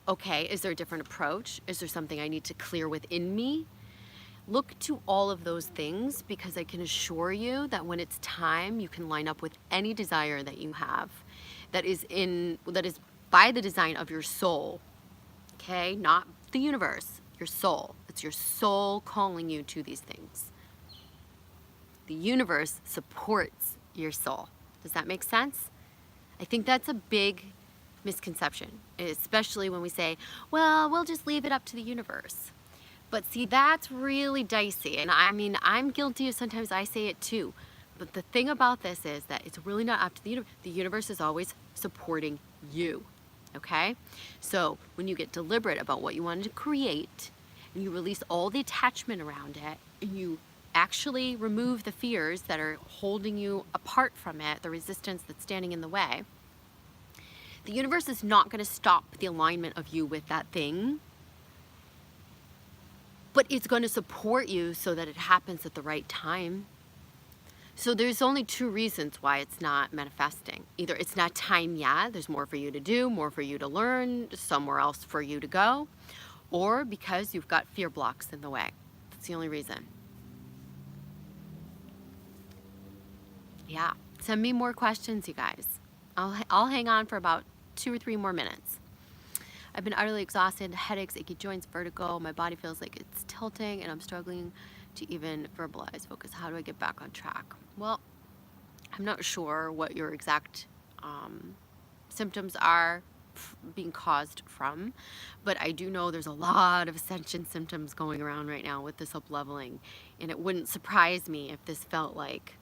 Okay, is there a different approach? Is there something I need to clear within me? Look to all of those things, because I can assure you that when it's time, you can line up with any desire that you have that is by the design of your soul. Okay, not the universe, your soul. It's your soul calling you to these things. The universe supports your soul. Does that make sense? I think that's a big misconception, especially when we say, well, we'll just leave it up to the universe. But see, that's really dicey. And I mean, I'm guilty of sometimes I say it too. But the thing about this is that it's really not up to the universe. The universe is always supporting you. Okay? So when you get deliberate about what you wanted to create, and you release all the attachment around it, and you actually remove the fears that are holding you apart from it, the resistance that's standing in the way, the universe is not going to stop the alignment of you with that thing, but it's going to support you so that it happens at the right time. So there's only two reasons why it's not manifesting. Either it's not time yet, there's more for you to do, more for you to learn, somewhere else for you to go, or because you've got fear blocks in the way. That's the only reason. Yeah, send me more questions, you guys. I'll hang on for about 2 or 3 more minutes. I've been utterly exhausted, headaches, achy joints, vertigo. My body feels like it's tilting, and I'm struggling to even verbalize focus. How do I get back on track? Well, I'm not sure what your exact symptoms are being caused from, but I do know there's a lot of ascension symptoms going around right now with this up-leveling, and it wouldn't surprise me if this felt like,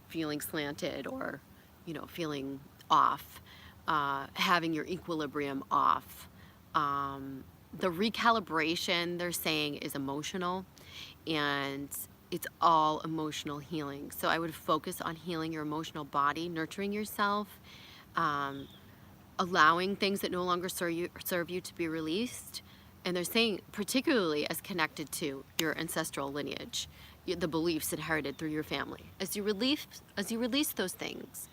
feeling slanted, or, feeling off, having your equilibrium off. The recalibration, they're saying, is emotional, and it's all emotional healing. So I would focus on healing your emotional body, nurturing yourself, allowing things that no longer serve you to be released. And they're saying particularly as connected to your ancestral lineage, the beliefs inherited through your family. As you release those things,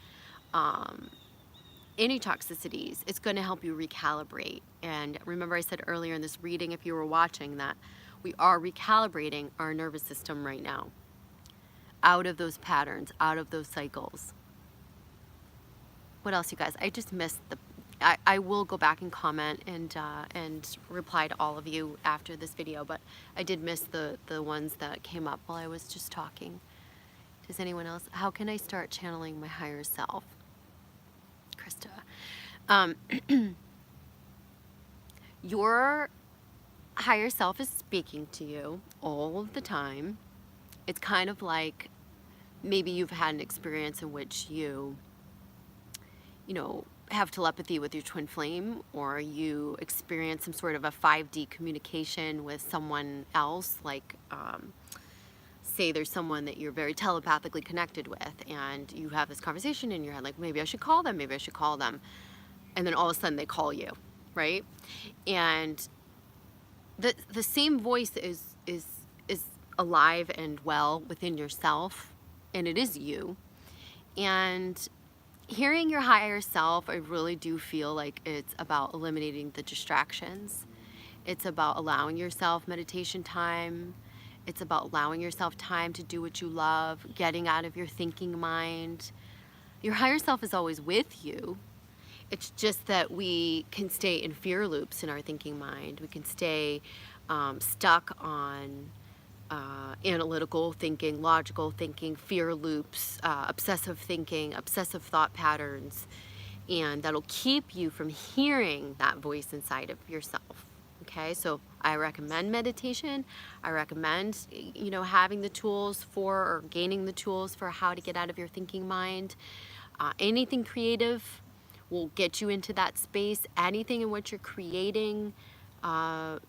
any toxicities, it's going to help you recalibrate. And remember, I said earlier in this reading, if you were watching, that we are recalibrating our nervous system right now, out of those patterns, out of those cycles. What else, you guys? I just missed I will go back and comment and reply to all of you after this video, but I did miss the ones that came up while I was just talking. Does anyone else? How can I start channeling my higher self? Krista. Your higher self is speaking to you all of the time. It's kind of like maybe you've had an experience in which you have telepathy with your twin flame, or you experience some sort of a 5D communication with someone else, like say there's someone that you're very telepathically connected with, and you have this conversation in your head, like maybe I should call them, maybe I should call them, and then all of a sudden they call you, right? And the same voice is alive and well within yourself, and it is you. And hearing your higher self, I really do feel like it's about eliminating the distractions. It's about allowing yourself meditation time. It's about allowing yourself time to do what you love, getting out of your thinking mind. Your higher self is always with you. It's just that we can stay in fear loops in our thinking mind. We can stay stuck on analytical thinking, logical thinking, fear loops, obsessive thinking, obsessive thought patterns, and that'll keep you from hearing that voice inside of yourself. Okay, so I recommend meditation. I recommend, having the tools for, or gaining the tools for how to get out of your thinking mind. Anything creative will get you into that space. Anything in which you're creating,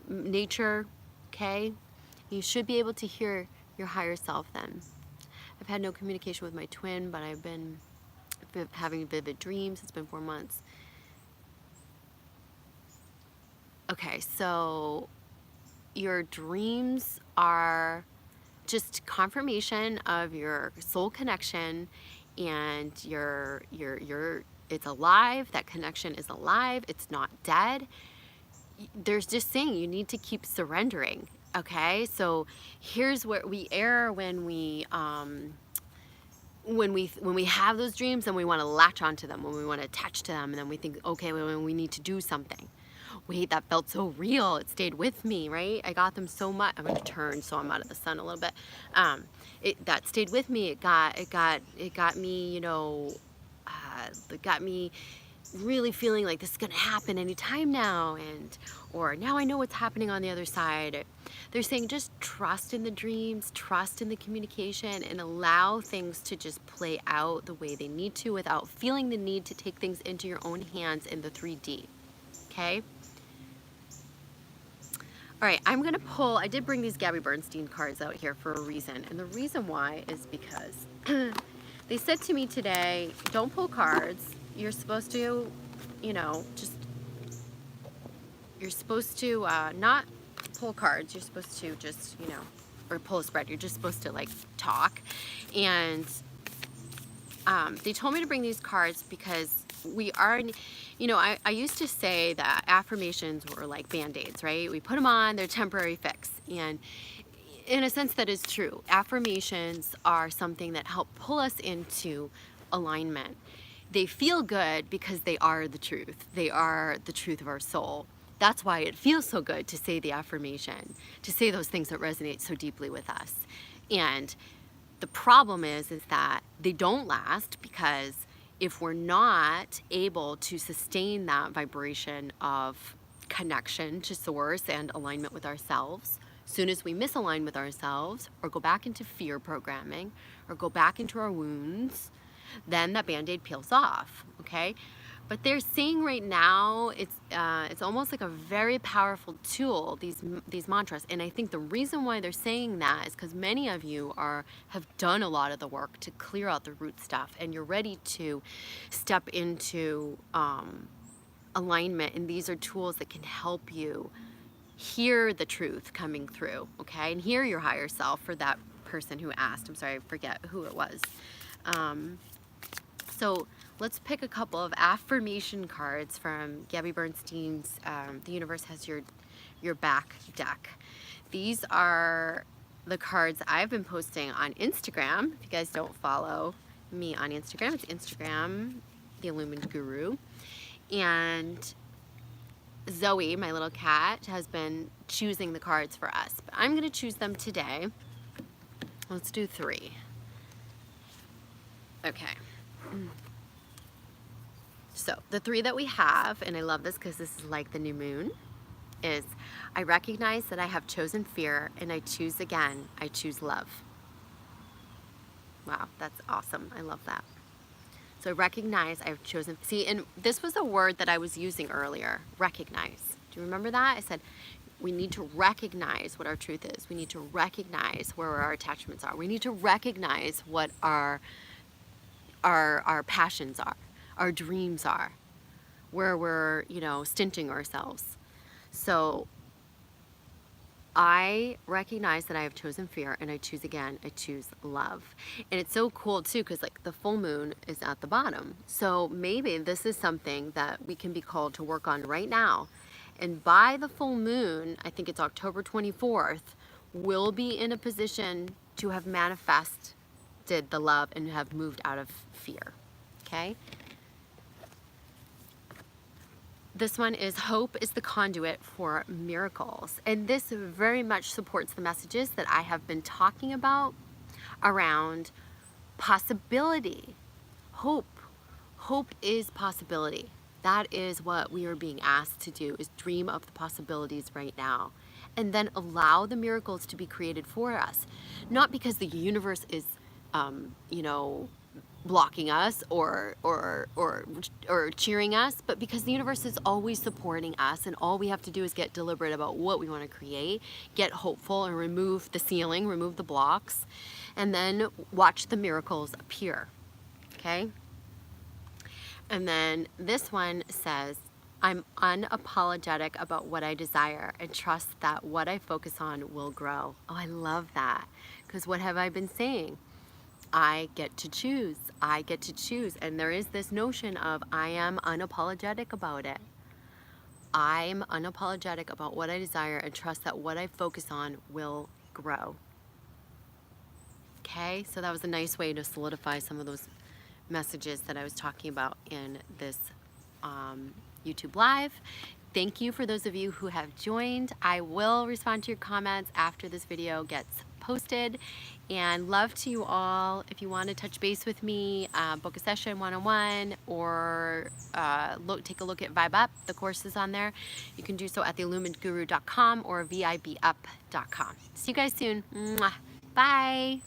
nature, okay? You should be able to hear your higher self then. I've had no communication with my twin, but I've been having vivid dreams. It's been 4 months. Okay, so your dreams are just confirmation of your soul connection, and it's alive. That connection is alive. It's not dead. There's just saying you need to keep surrendering. Okay, so here's where we err when we have those dreams and we want to latch onto them, when we want to attach to them, and then we think, okay, well, we need to do something. Wait, that felt so real. It stayed with me, right? I got them so much. I'm gonna turn so I'm out of the sun a little bit. That stayed with me. It got me, it got me really feeling like this is gonna happen anytime now, or now I know what's happening on the other side. They're saying just trust in the dreams, trust in the communication, and allow things to just play out the way they need to without feeling the need to take things into your own hands in the 3D. Okay? All right, I'm gonna pull, I did bring these Gabby Bernstein cards out here for a reason, and the reason why is because they said to me today, don't pull cards. You're supposed to, you're supposed to not pull cards. You're supposed to just, or pull a spread. You're just supposed to, like, talk. And they told me to bring these cards because we are, I used to say that affirmations were like Band-Aids, right? We put them on, they're temporary fix. And in a sense, that is true. Affirmations are something that help pull us into alignment. They feel good because they are the truth. They are the truth of our soul. That's why it feels so good to say the affirmation, to say those things that resonate so deeply with us. And the problem is that they don't last, because if we're not able to sustain that vibration of connection to source and alignment with ourselves, soon as we misalign with ourselves or go back into fear programming or go back into our wounds, then that Band-Aid peels off, okay? But they're saying right now it's almost like a very powerful tool, these mantras. And I think the reason why they're saying that is because many of you have done a lot of the work to clear out the root stuff, and you're ready to step into alignment. And these are tools that can help you hear the truth coming through, okay? And hear your higher self. For that person who asked, I'm sorry, I forget who it was. So let's pick a couple of affirmation cards from Gabby Bernstein's The Universe Has Your Back deck. These are the cards I've been posting on Instagram. If you guys don't follow me on Instagram, it's Instagram, The Illumined Guru. And Zoe, my little cat, has been choosing the cards for us. But I'm going to choose them today. Let's do 3. Okay. So the 3 that we have, and I love this because this is like the new moon, is I recognize that I have chosen fear, and I choose again. I choose love. Wow, that's awesome. I love that. So I recognize I've chosen, see, and this was a word that I was using earlier, recognize. Do you remember that? I said, we need to recognize what our truth is. We need to recognize where our attachments are. We need to recognize what our passions are, our dreams are, where we're, stinting ourselves. So I recognize that I have chosen fear, and I choose again. I choose love. And it's so cool too, because like the full moon is at the bottom. So maybe this is something that we can be called to work on right now. And by the full moon, I think it's October 24th, we'll be in a position to have manifested the love and have moved out of fear. Okay? This one is hope is the conduit for miracles. And this very much supports the messages that I have been talking about around possibility. Hope. Hope is possibility. That is what we are being asked to do, is dream of the possibilities right now. And then allow the miracles to be created for us. Not because the universe is, blocking us or cheering us, but because the universe is always supporting us, and all we have to do is get deliberate about what we want to create, get hopeful, and remove the ceiling, remove the blocks, and then watch the miracles appear. Okay? And then this one says, I'm unapologetic about what I desire and trust that what I focus on will grow. Oh, I love that. Because what have I been saying? I get to choose. I get to choose. And there is this notion of I am unapologetic about it. I'm unapologetic about what I desire and trust that what I focus on will grow. Okay, so that was a nice way to solidify some of those messages that I was talking about in this YouTube Live. Thank you for those of you who have joined. I will respond to your comments after this video gets posted, and love to you all. If you want to touch base with me, book a session one-on-one, or take a look at Vibe Up, the courses on there, you can do so at theilluminedguru.com or vibup.com. See you guys soon. Mwah. Bye.